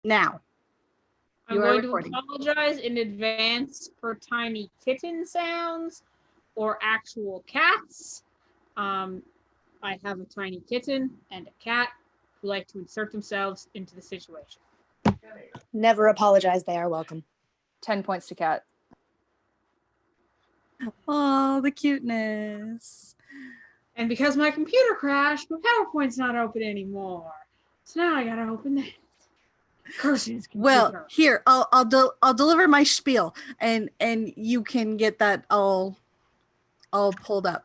Now. I'm going to apologize in advance for tiny kitten sounds or actual cats. I have a tiny kitten and a cat who like to insert themselves into the situation. Never apologize. They are welcome. 10 points to cat. Oh, the cuteness. And because my computer crashed, my PowerPoint's not open anymore. So now I gotta open that. Curses. Well, here I'll deliver my spiel, and you can get that all pulled up.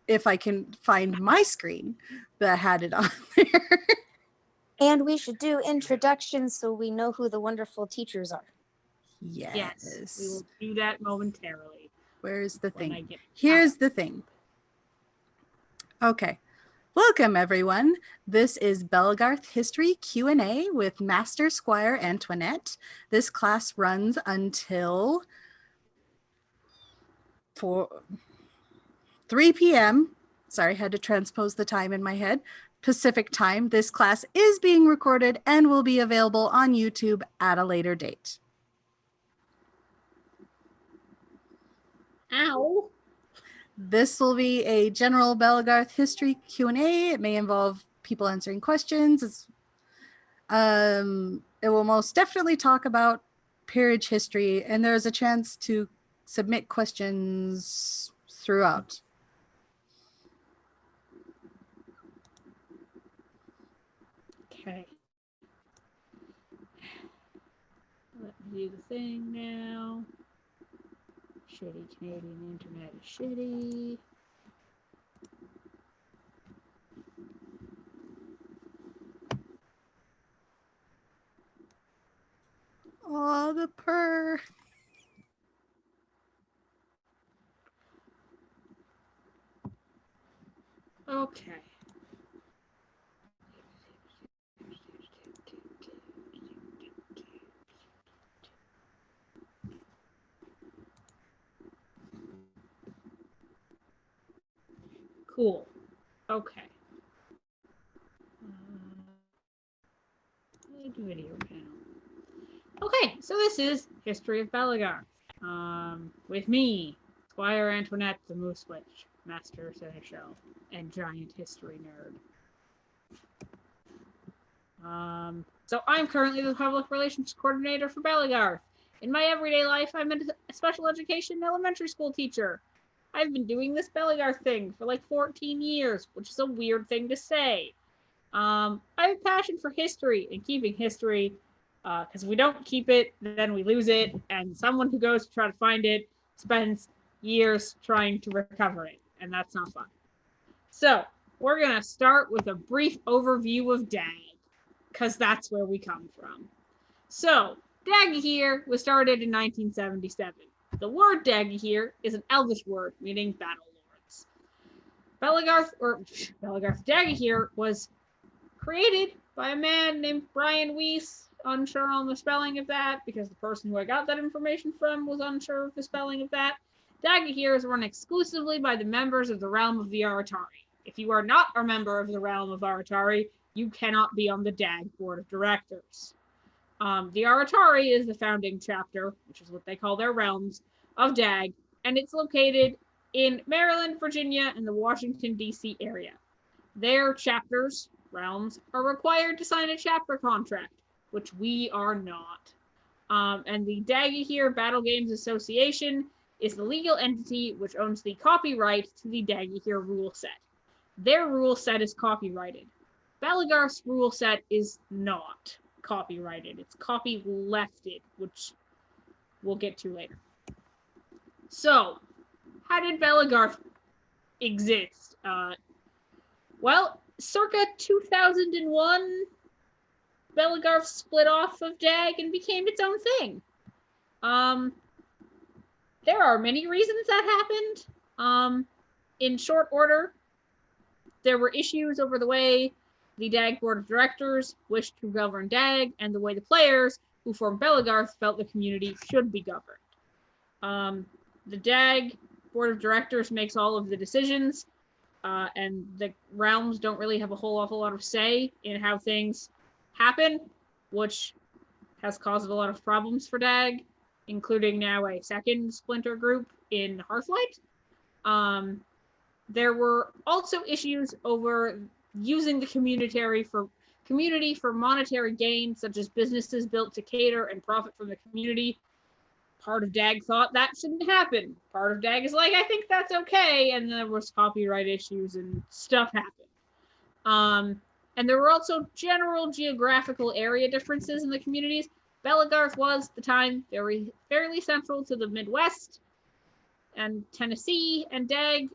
If I can find my screen that had it on there. And we should do introductions so we know who the wonderful teachers are. Yes, we will do that momentarily. Where's the thing? Here's the thing. Okay. Welcome, everyone. This is Belegarth History Q&A with Master Squire Antoinette. This class runs until 3 p.m. Sorry, had to transpose the time in my head. Pacific time. This class is being recorded and will be available on YouTube at a later date. Ow. This will be a general Belegarth history Q&A. It may involve people answering questions. It will most definitely talk about peerage history, and there's a chance to submit questions throughout. Okay. Let me do the thing now. Shitty Canadian internet is shitty. Oh, the purr. Okay. Cool. Okay. Video panel. Okay, so this is History of Belegarth. With me, Squire Antoinette, the Moose Witch, Master Seneschal, and giant history nerd. So I'm currently the Public Relations Coordinator for Belegarth. In my everyday life, I'm a special education elementary school teacher. I've been doing this Belegarth thing for like 14 years, which is a weird thing to say. I have a passion for history and keeping history, because if we don't keep it, then we lose it, and someone who goes to try to find it spends years trying to recover it, and that's not fun. So, we're going to start with a brief overview of DAG, because that's where we come from. So, Daggahir was started in 1977. The word Daggahir is an Elvish word meaning battle lords. Belegarth Daggahir was created by a man named Brian Weiss. Unsure on the spelling of that because the person who I got that information from was unsure of the spelling of that. Daggahir is run exclusively by the members of the Realm of the Aratari. If you are not a member of the Realm of Aratari, you cannot be on the DAG Board of Directors. The Aratari is the founding chapter, which is what they call their realms, of DAG, and it's located in Maryland, Virginia, and the Washington, D.C. area. Their chapters, realms, are required to sign a chapter contract, which we are not. And the Daggahir Battle Games Association is the legal entity which owns the copyright to the Daggahir rule set. Their rule set is copyrighted. Belegarth's rule set is not copyrighted. It's copylefted, which we'll get to later. So, how did Belegarth exist? Well, circa 2001, Belegarth split off of DAG and became its own thing. There are many reasons that happened. In short order, there were issues over the way the DAG Board of Directors wished to govern DAG and the way the players who formed Belegarth felt the community should be governed. The DAG Board of Directors makes all of the decisions, and the realms don't really have a whole awful lot of say in how things happen. which has caused a lot of problems for DAG, including now a second splinter group in Hearthlight. There were also issues over using the community for monetary gain, such as businesses built to cater and profit from the community. Part of DAG thought that shouldn't happen. Part of DAG is like, I think that's okay. And there was copyright issues and stuff happened. And there were also general geographical area differences in the communities. Belegarth was, at the time, fairly central to the Midwest and Tennessee, and DAG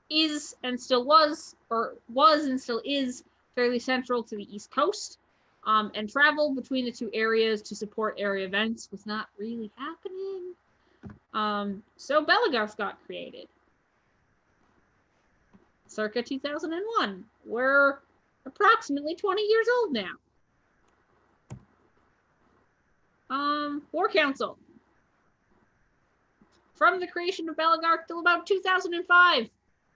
is and still was and still is fairly central to the East Coast. And travel between the two areas to support area events was not really happening. So Belegarth got created. Circa 2001. We're approximately 20 years old now. War Council. From the creation of Belegarth till about 2005,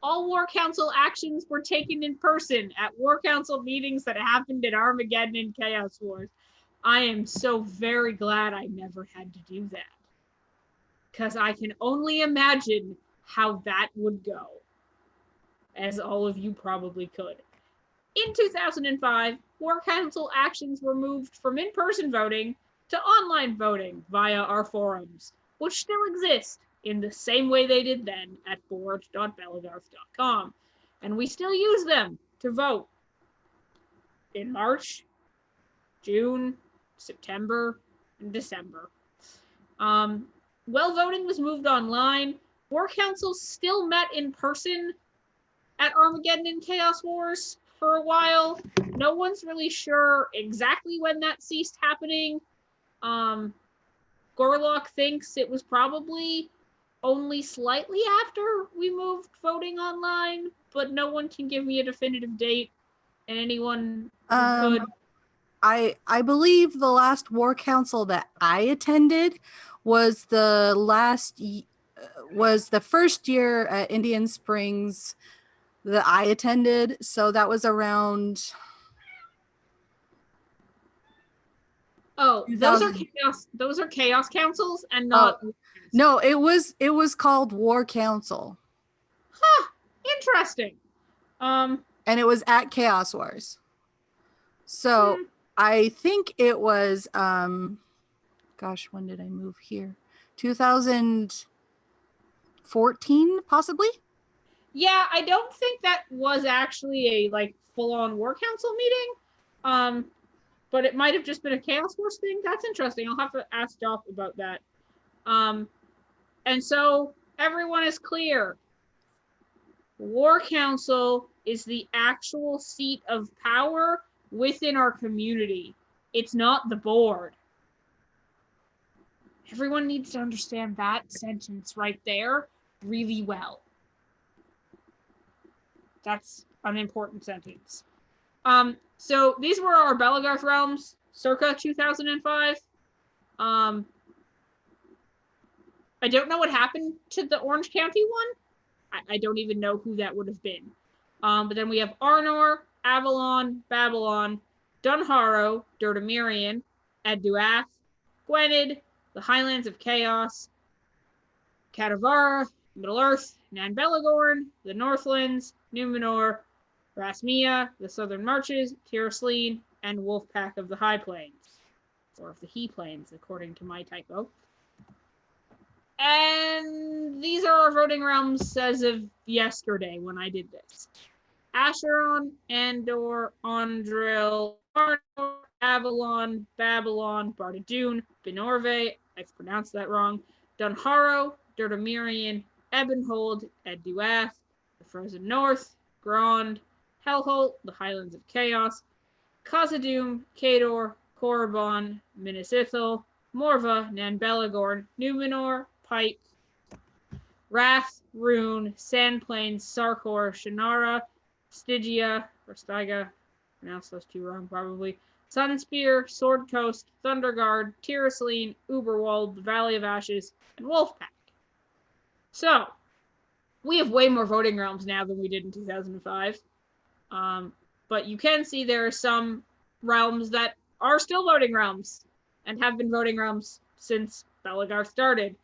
all War Council actions were taken in person at War Council meetings that happened at Armageddon and Chaos Wars. I am so very glad I never had to do that, because I can only imagine how that would go, as all of you probably could. In 2005, War Council actions were moved from in-person voting to online voting via our forums, which still exist in the same way they did then at forge.belegarth.com. And we still use them to vote in March, June, September, and December. Voting was moved online. War Council still met in person at Armageddon and Chaos Wars for a while. No one's really sure exactly when that ceased happening. Gorlock thinks it was probably only slightly after we moved voting online, but no one can give me a definitive date, and anyone who could. I believe the last War Council that I attended was the first year at Indian Springs that I attended. So that was around. Oh, those are chaos. Those are chaos councils, and not. Oh, no, it was called War Council. Huh. Interesting. And it was at Chaos Wars. So I think it was gosh, when did I move here? 2014, possibly? Yeah, I don't think that was actually a full-on War Council meeting. But it might have just been a Chaos Wars thing. That's interesting. I'll have to ask Doff about that. And so everyone is clear. War Council is the actual seat of power within our community. It's not the board. Everyone needs to understand that sentence right there really well. That's an important sentence. So these were our Belegarth realms circa 2005. I don't know what happened to the Orange County one. I don't even know who that would have been. But then we have Arnor, Avalon, Babylon, Dunharrow, Durtamirian, Edduath, Gwynedd, the Highlands of Chaos, Kadavara, Middle-earth, Nanbelagorn, the Northlands, Numenor, Rasmia, the Southern Marches, Tirasleen, and Wolfpack of the High Plains. Or of the He Plains, according to my typo. And these are our voting realms as of yesterday when I did this. Acheron, Andor, Andril, Arnor, Avalon, Babylon, Bardadoon, Benorve, I've pronounced that wrong, Dunharrow, Durtamirian, Ebonhold, Edduath, the Frozen North, Grond, Hellholt, the Highlands of Chaos, Khazad-dûm, Kador, Korriban, Minas Ithil, Morva, Nanbelagorn, Numenor, Pike, Wrath, Rune, Sandplains, Sarkor, Shannara, Stygia, or Styga, pronounced those two wrong probably, Sunspear, Sword Coast, Thunderguard, Tirasleen, Uberwald, the Valley of Ashes, and Wolfpack. So, we have way more voting realms now than we did in 2005. But you can see there are some realms that are still voting realms and have been voting realms since Belegarth started.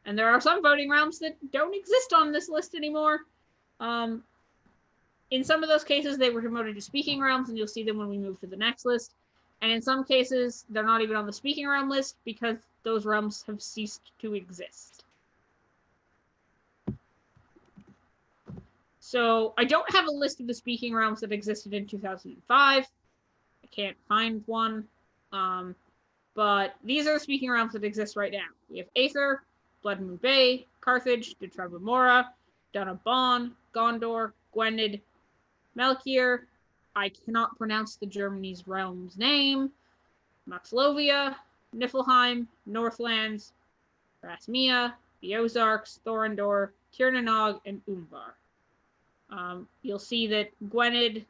And there are some voting realms that don't exist on this list anymore. In some of those cases, they were demoted to speaking realms, and you'll see them when we move to the next list. And in some cases, they're not even on the speaking realm list because those realms have ceased to exist. So I don't have a list of the speaking realms that existed in 2005. I can't find one. But these are the speaking realms that exist right now. We have Aether, Blood Moon Bay, Carthage, De Trebamora, Dun-Aban, Gondor, Gwynedd, Melkir. I cannot pronounce the Germany's realm's name. Maxlovia, Niflheim, Northlands, Rasmia, the Ozarks, Thorondor, Tirnanog, and Umbar. You'll see that Gwynedd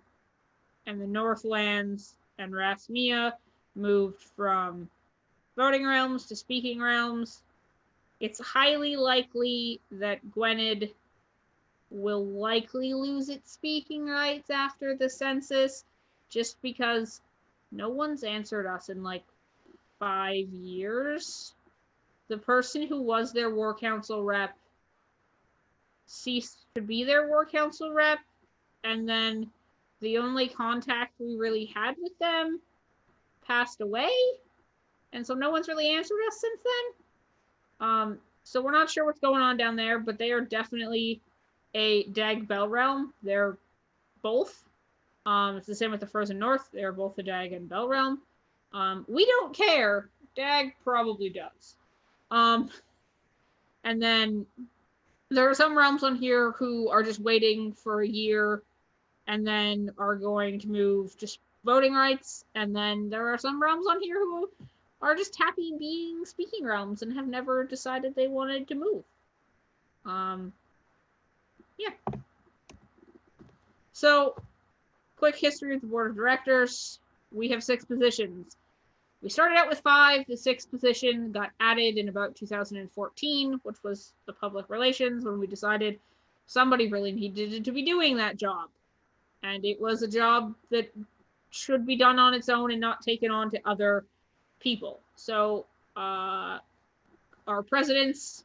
and the Northlands and Rasmia moved from voting realms to speaking realms. It's highly likely that Gwynedd will likely lose its speaking rights after the census, just because no one's answered us in like 5 years. The person who was their war council rep ceased to be their war council rep, and then the only contact we really had with them passed away, and so no one's really answered us since then. So we're not sure what's going on down there, but they are definitely a Dag Bell realm. They're both. It's the same with the Frozen North. They're both a Dag and Bell realm. We don't care. Dag probably does. And then there are some realms on here who are just waiting for a year and then are going to move just voting rights. And then there are some realms on here who are just happy being speaking realms and have never decided they wanted to move. Yeah. So, quick history of the board of directors. We have 6 positions. We started out with 5. The 6th position got added in about 2014, which was the public relations, when we decided somebody really needed to be doing that job. And it was a job that should be done on its own and not taken on to other people. So our presidents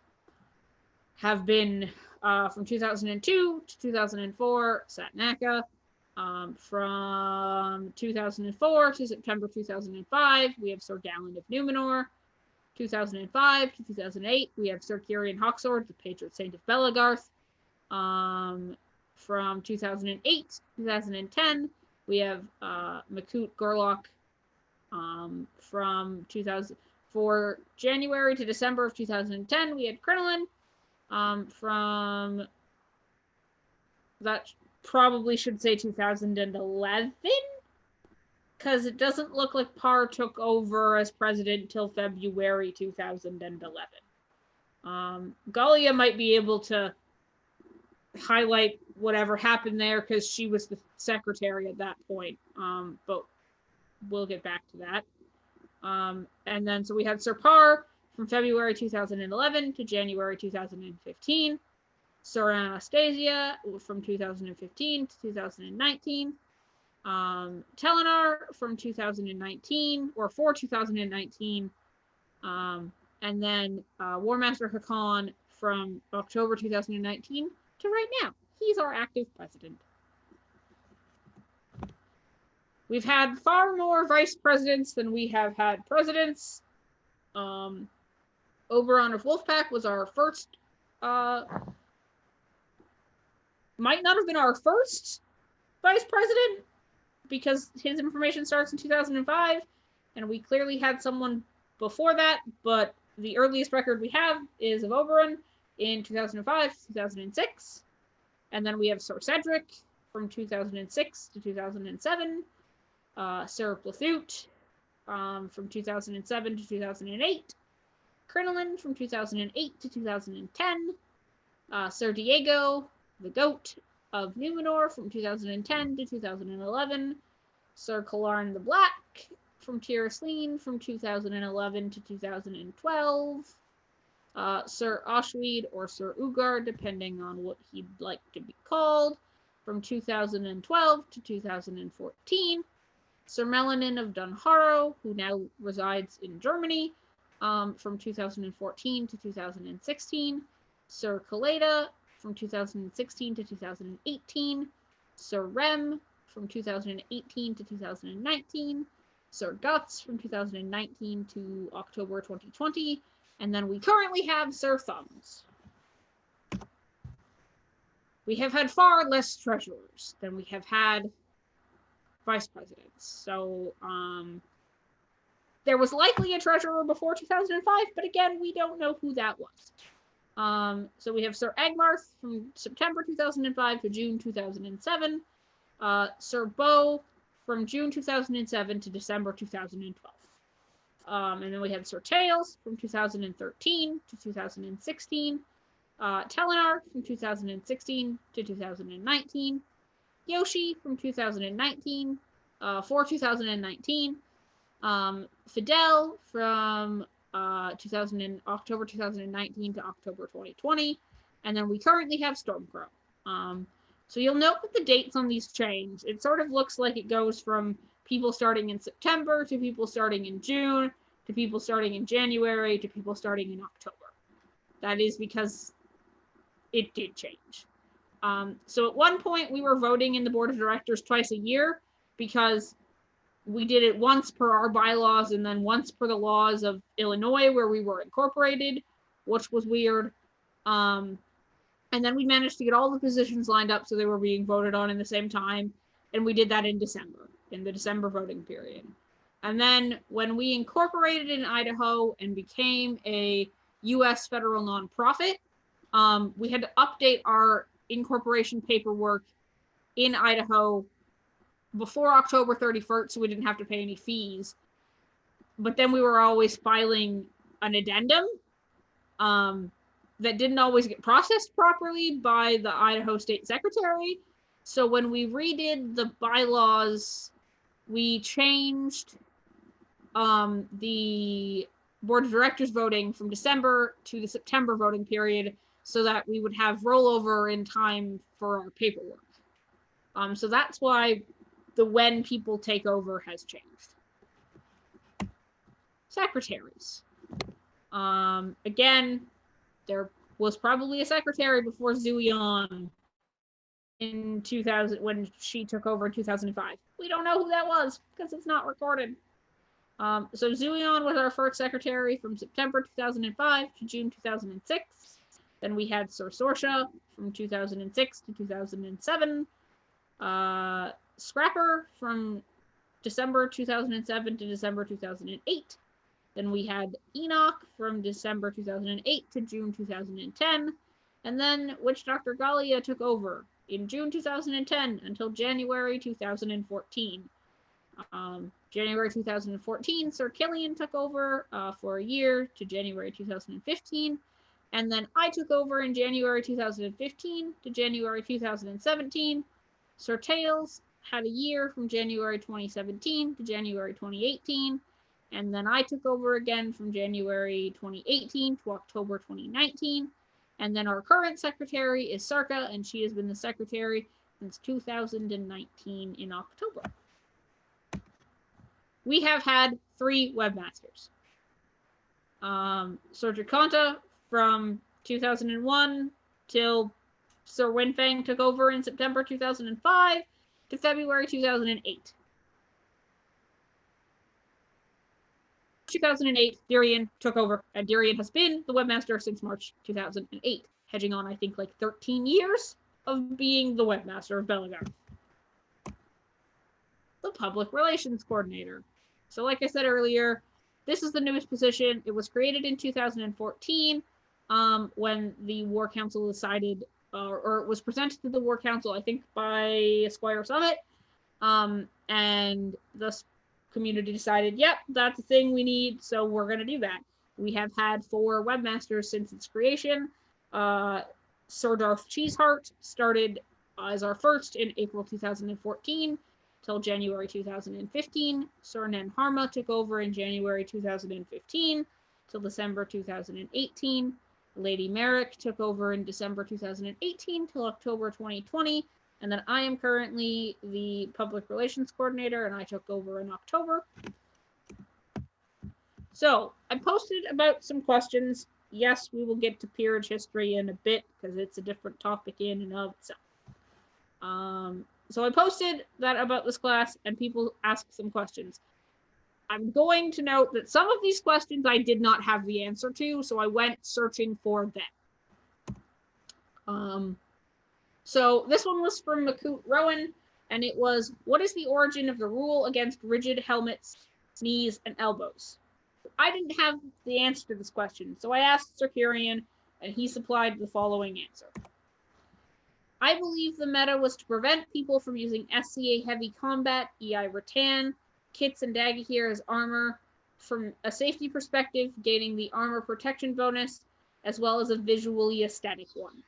have been from 2002 to 2004, Satnaka. From 2004 to September 2005, we have Sir Galland of Numenor. 2005 to 2008, we have Sir Kirian Hawksword, the patron saint of Belegarth. From 2008 to 2010, we have Makut Gorlock. From 2000, for January to December of 2010, we had Crinoline. From that probably should say 2011, because it doesn't look like Parr took over as president till February 2011. Galia might be able to highlight whatever happened there because she was the secretary at that point, but we'll get back to that. And then so we had Sir Parr from February 2011 to January 2015. Sir Anastasia from 2015 to 2019. Telenar from 2019, or for 2019. And then War Master Hakan from October 2019 to right now. He's our active president. We've had far more vice presidents than we have had presidents. Oberon of Wolfpack was our first, might not have been our first vice president because his information starts in 2005 and we clearly had someone before that, but the earliest record we have is of Oberon in 2005 to 2006. And then we have Sir Cedric from 2006 to 2007. Sir Blathute from 2007 to 2008. Crinoline from 2008 to 2010. Sir Diego, the Goat of Numenor from 2010 to 2011. Sir Kalarn the Black from Tirasleen from 2011 to 2012. Sir Oshweed or Sir Ugar, depending on what he'd like to be called, from 2012 to 2014. Sir Melanin of Dunharrow, who now resides in Germany, from 2014 to 2016. Sir Kaleda from 2016 to 2018. Sir Rem from 2018 to 2019. Sir Guts from 2019 to October 2020. And then we currently have Sir Thumbs. We have had far less treasurers than we have had vice presidents. So there was likely a treasurer before 2005, but again, we don't know who that was. So we have Sir Agmarth from September 2005 to June 2007. Sir Beau from June 2007 to December 2012. And then we had Sir Tails from 2013 to 2016. Telenar from 2016 to 2019. Yoshi from 2019 for 2019. Fidel from October 2019 to October 2020. And then we currently have Stormcrow. So you'll note that the dates on these change. It sort of looks like it goes from people starting in September to people starting in June to people starting in January to people starting in October. That is because it did change. So at one point we were voting in the board of directors twice a year because we did it once per our bylaws and then once per the laws of Illinois where we were incorporated, which was weird. And then we managed to get all the positions lined up so they were being voted on in the same time. And we did that in December, in the December voting period. And then when we incorporated in Idaho and became a U.S. federal nonprofit, we had to update our incorporation paperwork in Idaho before October 31st, so we didn't have to pay any fees. But then we were always filing an addendum that didn't always get processed properly by the Idaho State Secretary. So when we redid the bylaws, we changed the board of directors voting from December to the September voting period so that we would have rollover in time for our paperwork. So that's why the when people take over has changed. Secretaries. Again, there was probably a secretary before Zuion in 2000 when she took over in 2005. We don't know who that was because it's not recorded. So Zuion was our first secretary from September 2005 to June 2006. Then we had Sir Sorsha from 2006 to 2007. Scrapper from December 2007 to December 2008. Then we had Enoch from December 2008 to June 2010. And then Witch Dr. Galia took over in June 2010 until January 2014. January 2014, Sir Killian took over for a year to January 2015. And then I took over in January 2015 to January 2017. Sir Tails had a year from January 2017 to January 2018. And then I took over again from January 2018 to October 2019. And then our current secretary is Sarka, and she has been the secretary since 2019 in October. We have had 3 webmasters. Sir Jaconta from 2001 till Sir Winfang took over in September 2005 to February 2008. 2008, Dirian took over, and Dirian has been the webmaster since March 2008, hedging on, I think, like 13 years of being the webmaster of Belegarth. The public relations coordinator. So like I said earlier, this is the newest position. It was created in 2014 when the War Council decided, or it was presented to the War Council, I think by Squire Summit, and the community decided, yep, that's a thing we need, so we're going to do that. We have had 4 webmasters since its creation. Sir Darth Cheeseheart started as our first in April 2014 till January 2015. Sir Nen Harma took over in January 2015 till December 2018. Lady Merrick took over in December 2018 till October 2020. And then I am currently the public relations coordinator, and I took over in October. So I posted about some questions. Yes, we will get to peerage history in a bit because it's a different topic in and of itself. So I posted that about this class, and people asked some questions. I'm going to note that some of these questions I did not have the answer to, so I went searching for them. So this one was from Makut Rowan, and it was, what is the origin of the rule against rigid helmets, knees, and elbows? I didn't have the answer to this question, so I asked Circurian, and he supplied the following answer. I believe the meta was to prevent people from using SCA heavy combat, EI rattan, kits and Dagahir as armor, from a safety perspective, gaining the armor protection bonus, as well as a visually aesthetic one.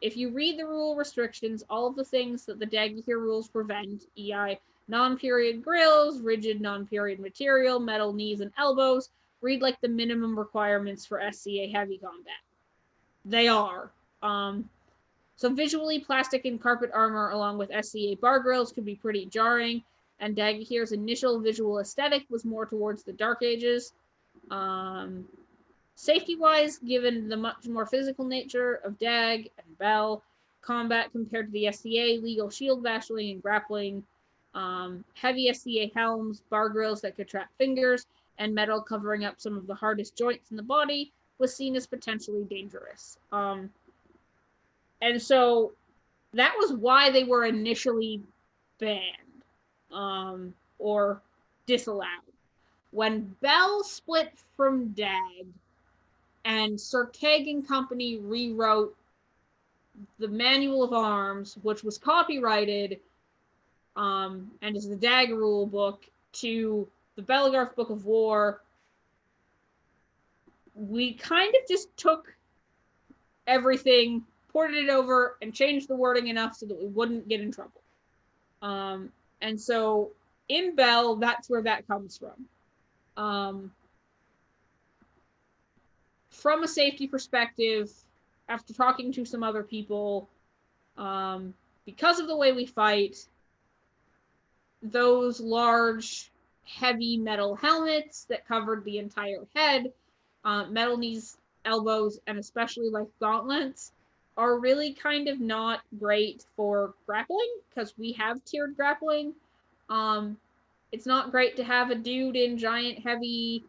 If you read the rule restrictions, all of the things that the Dagahir rules prevent, EI non-period grills, rigid non-period material, metal knees and elbows, read like the minimum requirements for SCA heavy combat. They are. So visually, plastic and carpet armor along with SCA bar grills could be pretty jarring, and Dagahir's initial visual aesthetic was more towards the Dark Ages. Safety-wise, given the much more physical nature of Dag and Bell, combat compared to the SCA, legal shield bashing and grappling, heavy SCA helms, bar grills that could trap fingers, and metal covering up some of the hardest joints in the body was seen as potentially dangerous. And so that was why they were initially banned or disallowed. When Bell split from Dag and Sir Keg and Company rewrote the Manual of Arms, which was copyrighted and is the Dag rule book, to the Belegarth Book of War, we kind of just took everything, ported it over, and changed the wording enough so that we wouldn't get in trouble. And so in Bell, that's where that comes from. From a safety perspective, after talking to some other people, because of the way we fight, those large, heavy metal helmets that covered the entire head, metal knees, elbows, and especially like gauntlets, are really kind of not great for grappling because we have tiered grappling. It's not great to have a dude in giant, heavy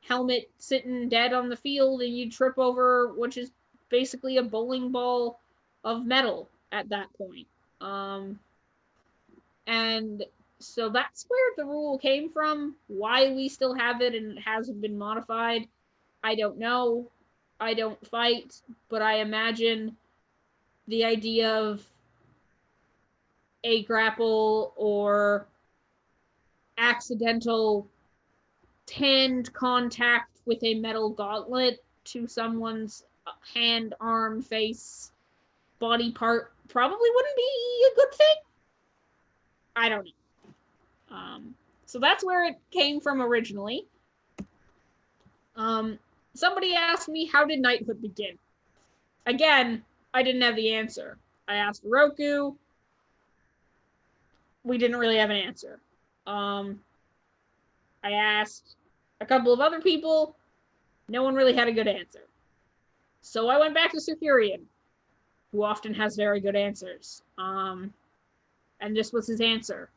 helmet sitting dead on the field and you trip over, which is basically a bowling ball of metal at that point. And so that's where the rule came from. Why we still have it and it hasn't been modified, I don't know. I don't fight, but I imagine the idea of a grapple or accidental tanned contact with a metal gauntlet to someone's hand, arm, face, body part probably wouldn't be a good thing. I don't know. So that's where it came from originally. Somebody asked me, how did knighthood begin? Again, I didn't have the answer. I asked Roku. We didn't really have an answer. I asked a couple of other people. No one really had a good answer. So I went back to Circurian, who often has very good answers. And this was his answer.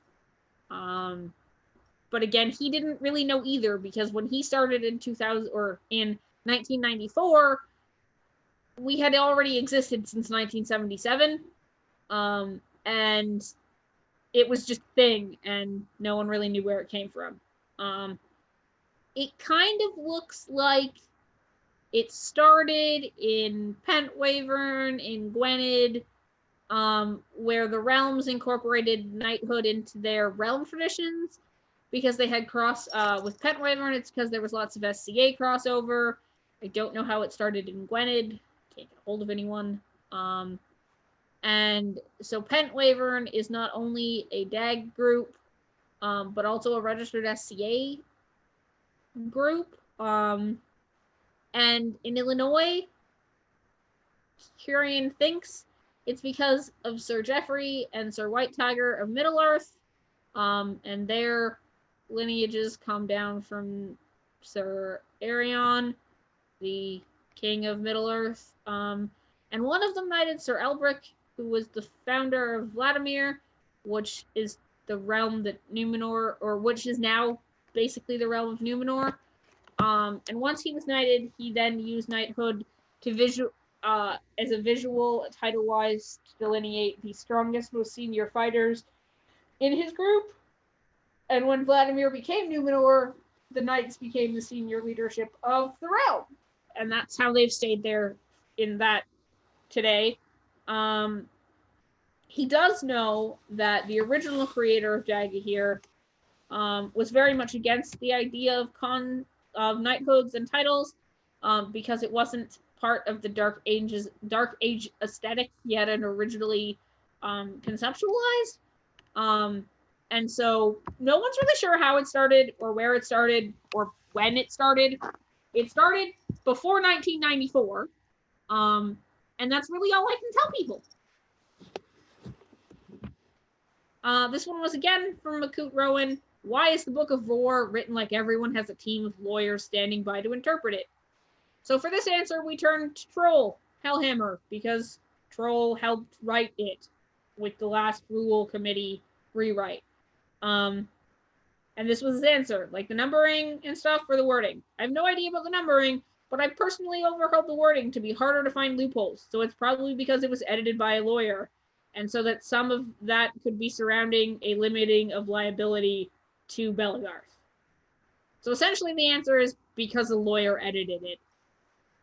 But again, he didn't really know either, because when he started in 2000 or in 1994, we had already existed since 1977. And it was just a thing, and no one really knew where it came from. It kind of looks like it started in Pentwavern, in Gwynedd, where the realms incorporated knighthood into their realm traditions, because they had cross with Pentwavern. It's because there was lots of SCA crossover. I don't know how it started in Gwynedd. Can't get a hold of anyone. And so Pentwavern is not only a DAG group, but also a registered SCA group. And in Illinois, Curian thinks It's because of Sir Geoffrey and Sir White Tiger of Middle-earth, and their lineages come down from Sir Arion, the king of Middle-earth, and one of them knighted Sir Elbrick, who was the founder of Vladimir, which is the realm that Numenor, or which is now basically the realm of Numenor. And once he was knighted, he then used knighthood to as a visual, title-wise, to delineate the strongest, most senior fighters in his group. And when Vladimir became Numenor, the knights became the senior leadership of the realm. And that's how they've stayed there in that today. He does know that the original creator of Dagahir was very much against the idea of knighthoods and titles, because it wasn't part of the Dark Age aesthetic he had originally conceptualized. And so no one's really sure how it started or where it started or when it started. It started before 1994. And that's really all I can tell people. This one was again from Makut Rowan. Why is the Book of Roar written like everyone has a team of lawyers standing by to interpret it? So for this answer, we turn to Troll Hellhammer, because Troll helped write it with the last Rule Committee rewrite. And this was his answer, like the numbering and stuff for the wording. I have no idea about the numbering, but I personally overhauled the wording to be harder to find loopholes, so it's probably because it was edited by a lawyer, and so that some of that could be surrounding a limiting of liability to Belegarth. So essentially the answer is because a lawyer edited it,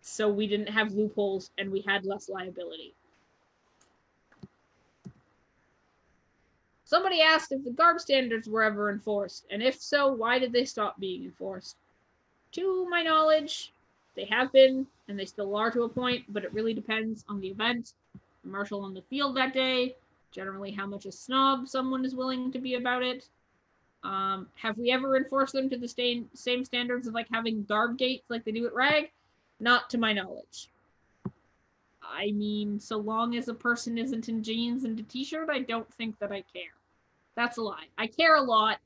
so we didn't have loopholes and we had less liability. Somebody asked if the guard standards were ever enforced, and if so, why did they stop being enforced? To my knowledge, they have been, and they still are to a point, but it really depends on the event, the marshal on the field that day, generally how much a snob someone is willing to be about it. Have we ever enforced them to the same standards of like having guard gates like they do at RAG? Not to my knowledge. I mean, so long as a person isn't in jeans and a t-shirt, I don't think that I care. That's a lie. I care a lot,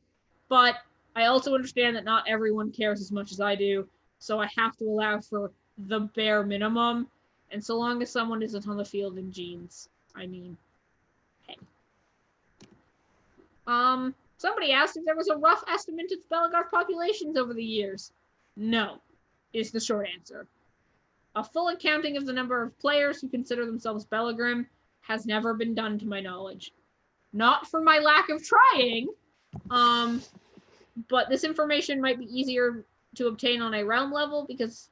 but I also understand that not everyone cares as much as I do, so I have to allow for the bare minimum, and so long as someone isn't on the field in jeans, I mean, hey. Somebody asked if there was a rough estimate of Belegarth populations over the years. No, is the short answer. A full accounting of the number of players who consider themselves Belegrim has never been done to my knowledge. Not for my lack of trying, but this information might be easier to obtain on a realm level because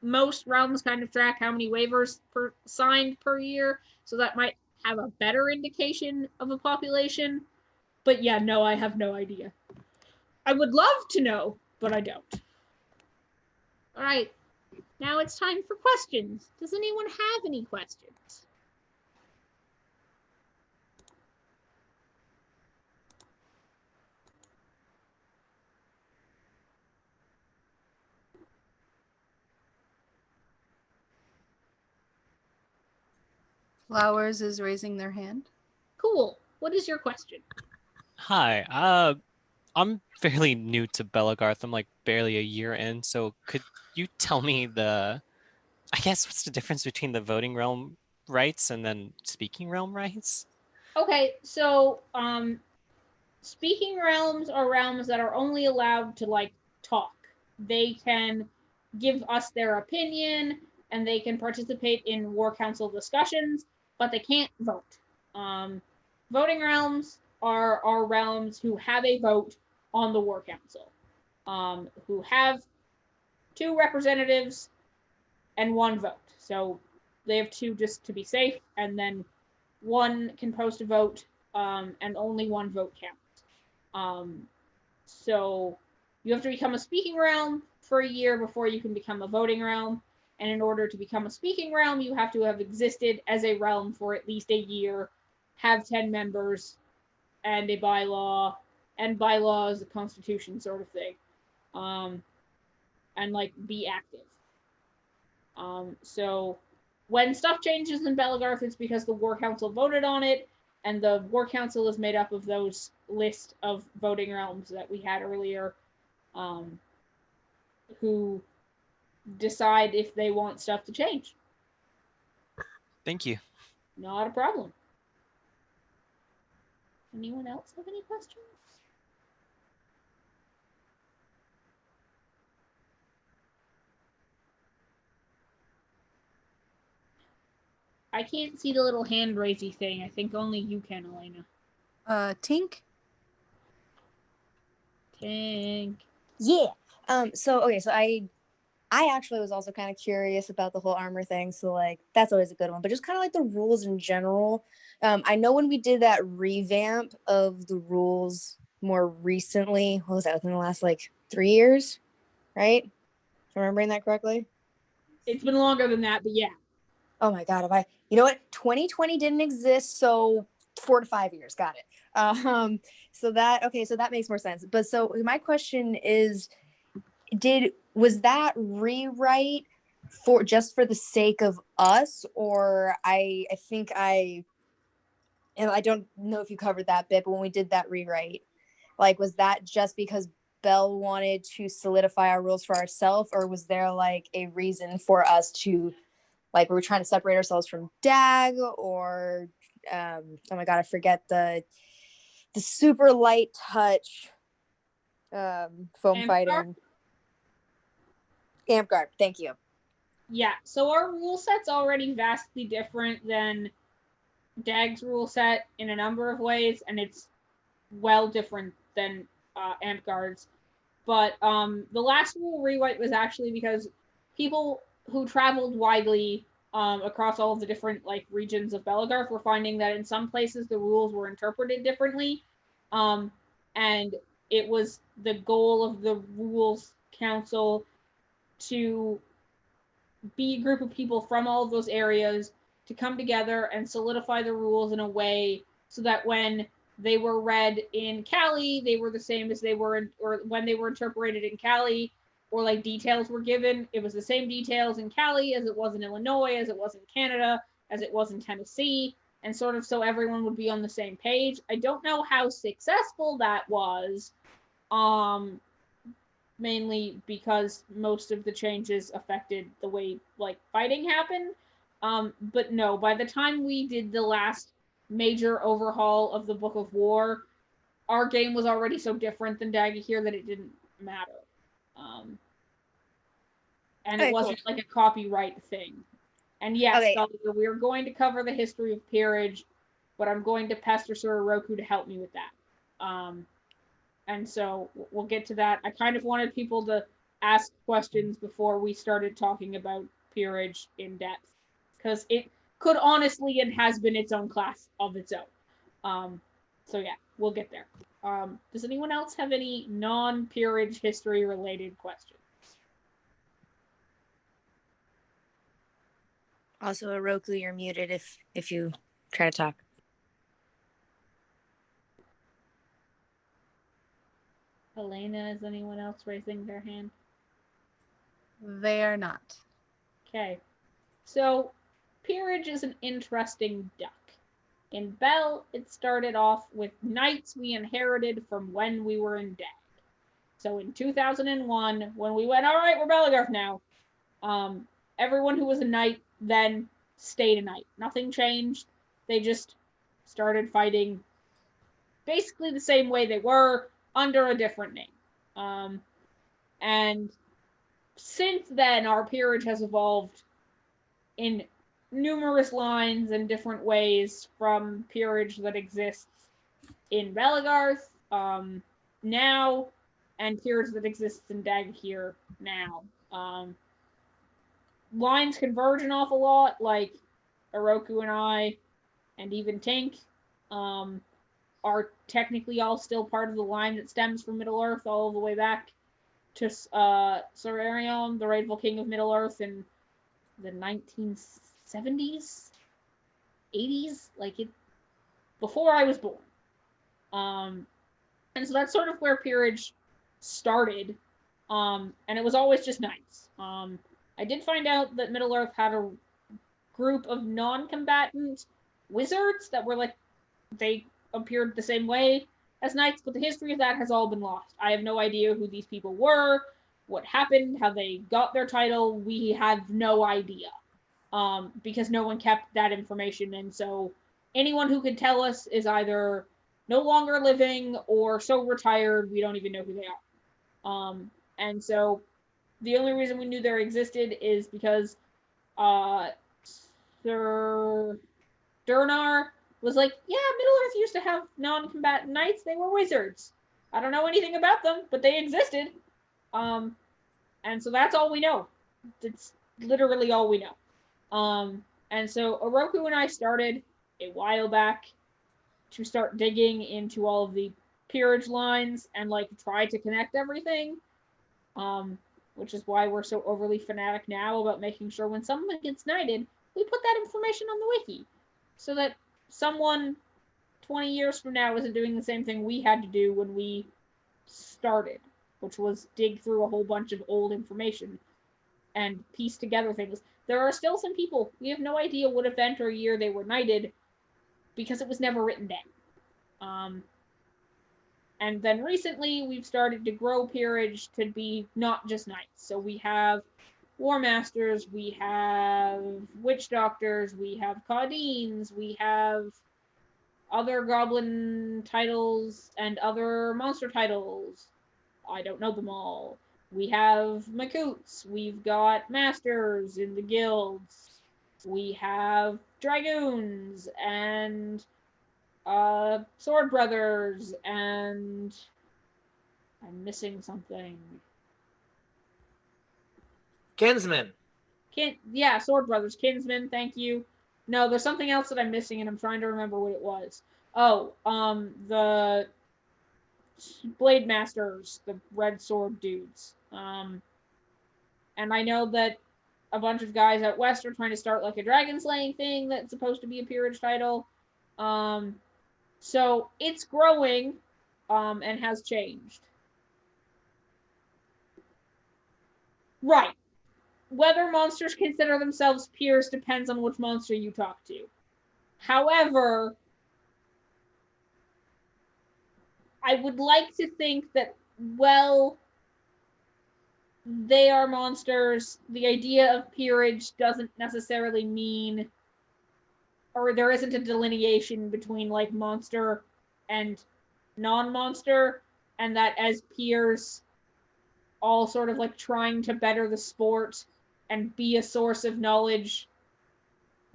most realms kind of track how many waivers signed per year, so that might have a better indication of a population. But yeah, no, I have no idea. I would love to know, but I don't. All right, now it's time for questions. Does anyone have any questions? Flowers is raising their hand. Cool. What is your question? Hi, I'm fairly new to Belegarth. I'm like barely a year in, so could you tell me I guess what's the difference between the voting realm rights and then speaking realm rights? Okay, so speaking realms are realms that are only allowed to like talk. They can give us their opinion and they can participate in war council discussions, but they can't vote. Voting realms are realms who have a vote on the war council, who have 2 representatives and 1 vote. So they have 2 just to be safe, and then 1 can post a vote, and only 1 vote counts. So you have to become a speaking realm for a year before you can become a voting realm. And in order to become a speaking realm, you have to have existed as a realm for at least a year, have 10 members, and a bylaw. And bylaw is a constitution sort of thing. And like be active. So when stuff changes in Belegarth, it's because the War Council voted on it, and the War Council is made up of those list of voting realms that we had earlier, who decide if they want stuff to change. Thank you. Not a problem. Anyone else have any questions? I can't see the little hand raisy thing. I think only you can, Elena. Tink? Tank. Yeah. So okay, so I actually was also kind of curious about the whole armor thing. So like that's always a good one. But just kind of like the rules in general. I know when we did that revamp of the rules more recently, what was that, within the last like 3 years? Right? Am I remembering that correctly? It's been longer than that, but yeah. Oh my god, you know what? 2020 didn't exist, so 4 to 5 years. Got it. So that makes more sense. But so my question is, was that rewrite for just for the sake of us, or I think and I don't know if you covered that bit, but when we did that rewrite, like, was that just because Belle wanted to solidify our rules for ourselves, or was there like a reason for us to, like, we were trying to separate ourselves from Dag, or oh my god, I forget the super light touch foam Amp fighting. Amp thank you. Yeah, so our rule set's already vastly different than Dag's rule set in a number of ways, and it's well different than Amtgard's. But the last rule rewrite was actually because people who traveled widely across all of the different like regions of Belegarth were finding that in some places the rules were interpreted differently, and it was the goal of the Rules Council to be a group of people from all of those areas to come together and solidify the rules in a way so that when they were read in Cali, they were the same as they were in, or when they were interpreted in Cali, or like details were given, it was the same details in Cali as it was in Illinois, as it was in Canada, as it was in Tennessee, and sort of so everyone would be on the same page. I don't know how successful that was, mainly because most of the changes affected the way like fighting happened. But no, by the time we did the last major overhaul of the Book of War, our game was already so different than Dagahir that it didn't matter. And it wasn't like a copyright thing. And yes, Dahlia, we're going to cover the history of peerage, but I'm going to pester Sir Roku to help me with that. And so we'll get to that. I kind of wanted people to ask questions before we started talking about peerage in depth, because it could honestly and has been its own class of its own. So yeah, we'll get there. Does anyone else have any non-peerage history related questions? Also, Roku, you're muted if you try to talk. Elena, is anyone else raising their hand? They are not. Okay. So, peerage is an interesting duck. In Bell, it started off with knights we inherited from when we were in Dag. So in 2001, when we went, all right, we're Belegarth now, everyone who was a knight then stayed a knight. Nothing changed. They just started fighting basically the same way they were, under a different name. And since then, our peerage has evolved in numerous lines and different ways, from peerage that exists in Belegarth now, and peerage that exists in Dagahir now. Lines converge an awful lot, like Oroku and I, and even Tink, are technically all still part of the line that stems from Middle-earth all the way back to Sorarion, the rightful king of Middle-earth, in the 1970s, 80s, like it before I was born. And so that's sort of where peerage started, and it was always just knights. I did find out that Middle-earth had group of non-combatant wizards that were like, they appeared the same way as knights, but the history of that has all been lost. I have no idea who these people were, what happened, how they got their title. We have no idea, because no one kept that information, and so anyone who could tell us is either no longer living or so retired we don't even know who they are. And so the only reason we knew they existed is because Sir Durnar was like, yeah, Middle Earth used to have non-combatant knights. They were wizards. I don't know anything about them, but they existed. And so that's all we know. It's literally all we know. And so Oroku and I started a while back to start digging into all of the peerage lines and like try to connect everything. Which is why we're so overly fanatic now about making sure when someone gets knighted, we put that information on the wiki, so that someone 20 years from now isn't doing the same thing we had to do when we started, which was dig through a whole bunch of old information and piece together things. There are still some people, we have no idea what event or year they were knighted because it was never written down. And then recently we've started to grow peerage to be not just knights. So we have war masters, we have witch doctors, we have caudines, we have other goblin titles and other monster titles. I don't know them all. We have Makoots, we've got masters in the guilds, we have dragoons and sword brothers, and I'm missing something. Kinsmen. Yeah, sword brothers, kinsmen. Thank you. No, there's something else that I'm missing, and I'm trying to remember what it was. Oh, the blade masters, the red sword dudes. And I know that a bunch of guys out west are trying to start like a dragon slaying thing that's supposed to be a peerage title. So it's growing, and has changed. Right. Whether monsters consider themselves peers depends on which monster you talk to. However, I would like to think that, well, they are monsters. The idea of peerage doesn't necessarily mean, or there isn't a delineation between like monster and non-monster, and that as peers, all sort of like trying to better the sport and be a source of knowledge,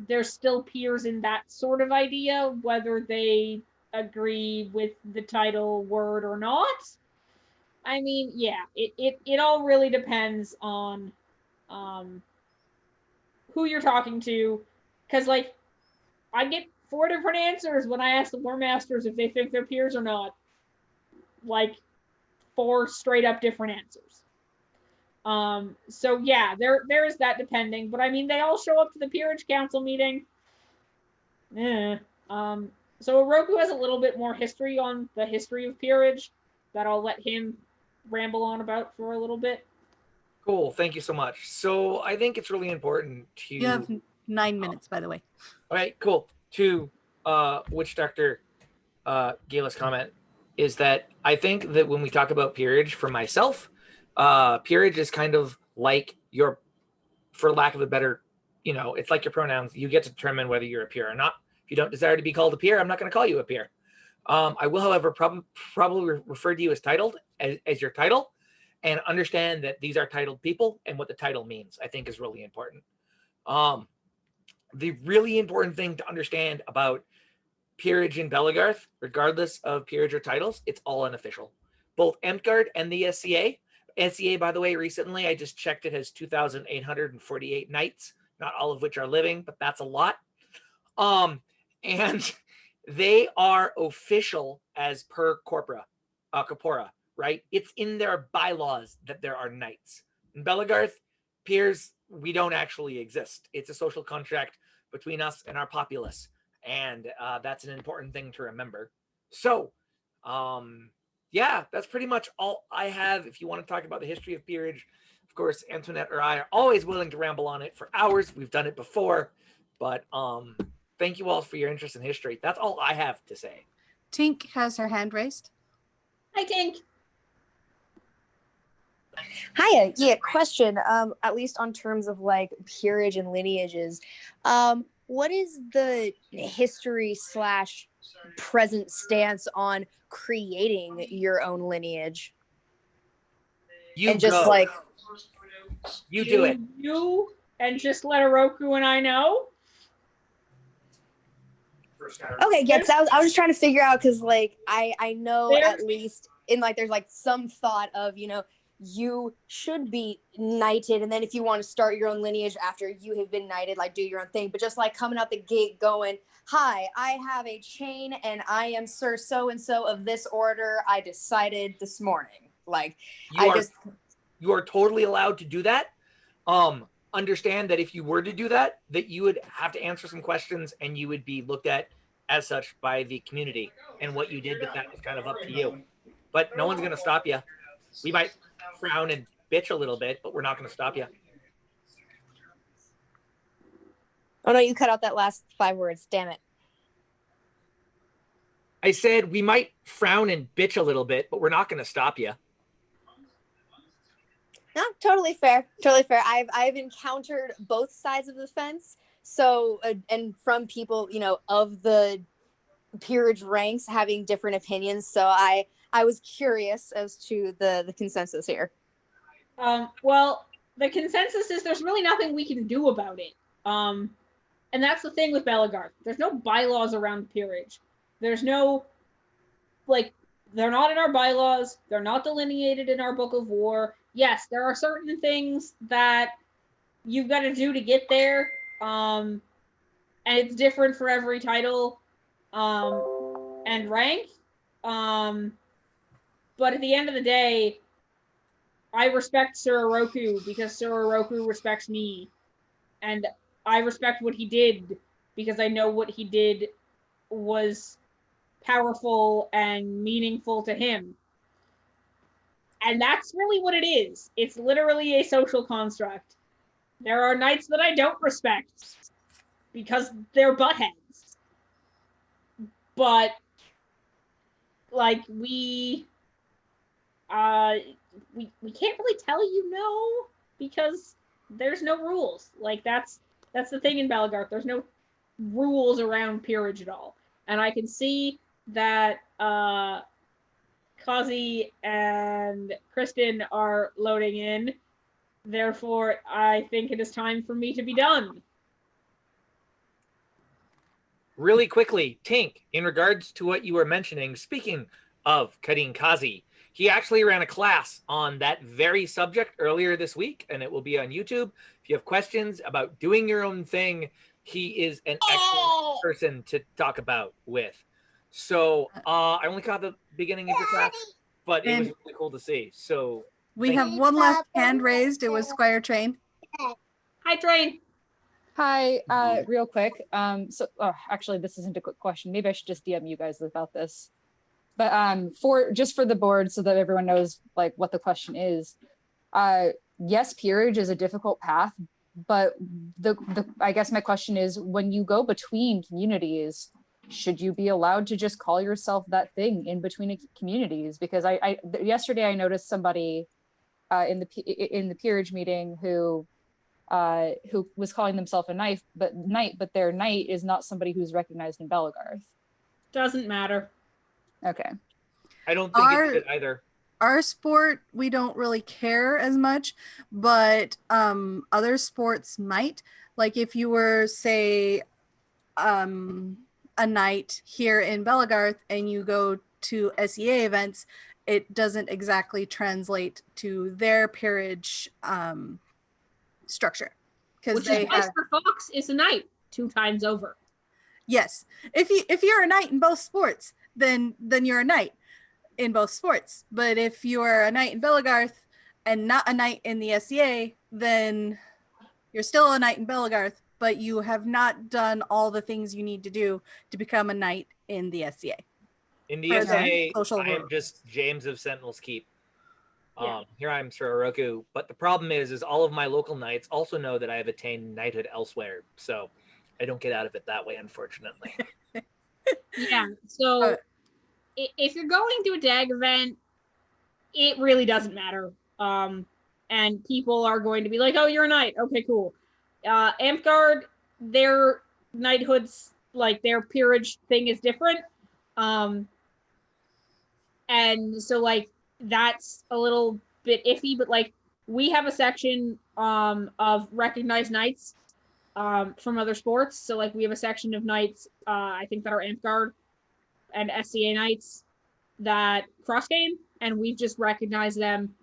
there's still peers in that sort of idea, whether they agree with the title word or not. I mean, yeah, it all really depends on who you're talking to, because like I get 4 different answers when I ask the War Masters if they think they're peers or not. Like 4 straight up different answers. So yeah, there is that depending, but I mean they all show up to the Peerage Council meeting. So Oroku has a little bit more history on the history of peerage that I'll let him ramble on about for a little bit. Cool, thank you so much. So I think it's really important to... You have 9 minutes, by the way. All right, cool. To Witch Doctor Gala's comment is that I think that when we talk about peerage, for myself, peerage is kind of like your, for lack of a better, it's like your pronouns. You get to determine whether you're a peer or not. If you don't desire to be called a peer, I'm not going to call you a peer. I will, however, probably refer to you as titled, as your title, and understand that these are titled people and what the title means, I think is really important. The really important thing to understand about peerage in Belegarth, regardless of peerage or titles, it's all unofficial. Both Emtgard and the SCA. SCA, by the way, recently I just checked, it has 2,848 knights, not all of which are living, but that's a lot. And they are official as per corpora, right? It's in their bylaws that there are knights. In Belegarth, peers, we don't actually exist. It's a social contract between us and our populace. And that's an important thing to remember. So, yeah, that's pretty much all I have. If you want to talk about the history of peerage, of course, Antoinette or I are always willing to ramble on it for hours. We've done it before. But thank you all for your interest in history. That's all I have to say. Tink has her hand raised. Hi, Tink. Hiya. Yeah, question. At least on terms of like peerage and lineages, what is the history slash present stance on creating your own lineage? You And just go. like, You do it. You and just let Oroku and I know. okay, yeah, 'cause I was just trying to figure out, because like I know at least in like there's like some thought of, you know, you should be knighted, and then if you want to start your own lineage after you have been knighted, like do your own thing. But just like coming out the gate going, hi, I have a chain and I am Sir so and so of this order, I decided this morning. Like you are totally allowed to do that. Understand that if you were to do that, that you would have to answer some questions and you would be looked at as such by the community, and what you did with that is kind of up to you. But no one's going to stop you. We might frown and bitch a little bit, but we're not going to stop you. Oh no, you cut out that last 5 words. Damn it. I said we might frown and bitch a little bit, but we're not going to stop you. No, totally fair. Totally fair. I've encountered both sides of the fence. So, and from people, you know, of the peerage ranks having different opinions. So I was curious as to the consensus here. Well, the consensus is there's really nothing we can do about it. And that's the thing with Belegarth. There's no bylaws around peerage. There's no, like, they're not in our bylaws. They're not delineated in our Book of War. Yes, there are certain things that you've got to do to get there. And it's different for every title and rank. But at the end of the day, I respect Sir Oroku because Sir Oroku respects me. And I respect what he did because I know what he did was powerful and meaningful to him. And that's really what it is. It's literally a social construct. There are knights that I don't respect because they're buttheads. But, like, we can't really tell you no because there's no rules. Like, that's the thing in Belegarth. There's no rules around peerage at all. And I can see that Kazi and Kristen are loading in. Therefore, I think it is time for me to be done. Really quickly, Tink, in regards to what you were mentioning, speaking of Karim Kazi, he actually ran a class on that very subject earlier this week, and it will be on YouTube. If you have questions about doing your own thing, he is an excellent person to talk about with. So I only caught the beginning of your class, but it was really cool to see. So we have one last hand raised. It was Squire Train. Hi, Train. Hi, real quick. Actually, this isn't a quick question. Maybe I should just DM you guys about this. But for the board, so that everyone knows like what the question is. Yes, peerage is a difficult path, but I guess my question is, when you go between communities, should you be allowed to just call yourself that thing in between communities? Because yesterday I noticed somebody in the peerage meeting who was calling themselves a knight, but their knight is not somebody who's recognized in Belegarth. Doesn't matter. Okay. I don't think it did either. Our sport, we don't really care as much, but other sports might. Like if you were, say, a knight here in Belegarth and you go to SEA events, it doesn't exactly translate to their peerage structure. Which is why Sir Fox is a knight 2 times over. Yes. If you're a knight in both sports, then you're a knight in both sports. But if you are a knight in Belegarth and not a knight in the SEA, then you're still a knight in Belegarth, but you have not done all the things you need to do to become a knight in the SEA. In the SEA, I am just James of Sentinel's Keep. Here I am, Sir Oroku. But the problem is all of my local knights also know that I have attained knighthood elsewhere. So I don't get out of it that way, unfortunately. Yeah. So Uh, if you're going to a DAG event, it really doesn't matter. And people are going to be like, "Oh, you're a knight. Okay, cool." Amtgard, their knighthoods, like their peerage thing, is different. And so like that's a little bit iffy, but like we have a section of recognized knights from other sports. So like we have a section of knights I think that are Amtgard and SCA knights that cross game, and we've just recognized them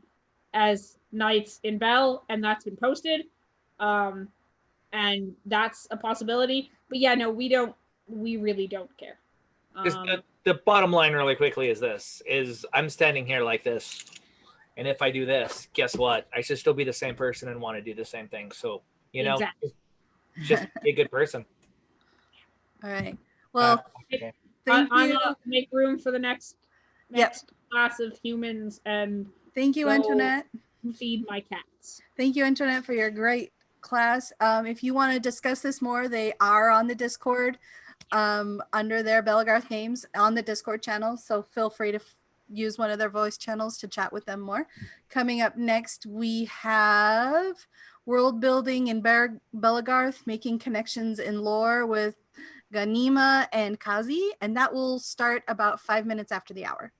as knights in Bell, and that's been posted. And that's a possibility. But yeah, no, we really don't care. The bottom line really quickly is this, is I'm standing here like this, and if I do this, guess what? I should still be the same person and want to do the same thing. So, you know, Exactly. just be a good person. All right. Well, Okay. thank I'm you. gonna make room for the next Yep. class of humans and Thank you, go Antoinette. feed my cats. Thank you, Antoinette, for your great class. If you want to discuss this more, they are on the Discord under their Belegarth names on the Discord channel. So feel free to use one of their voice channels to chat with them more. Coming up next, we have world building in Belegarth, making connections in lore with Ganima and Kazi, and that will start about 5 minutes after the hour.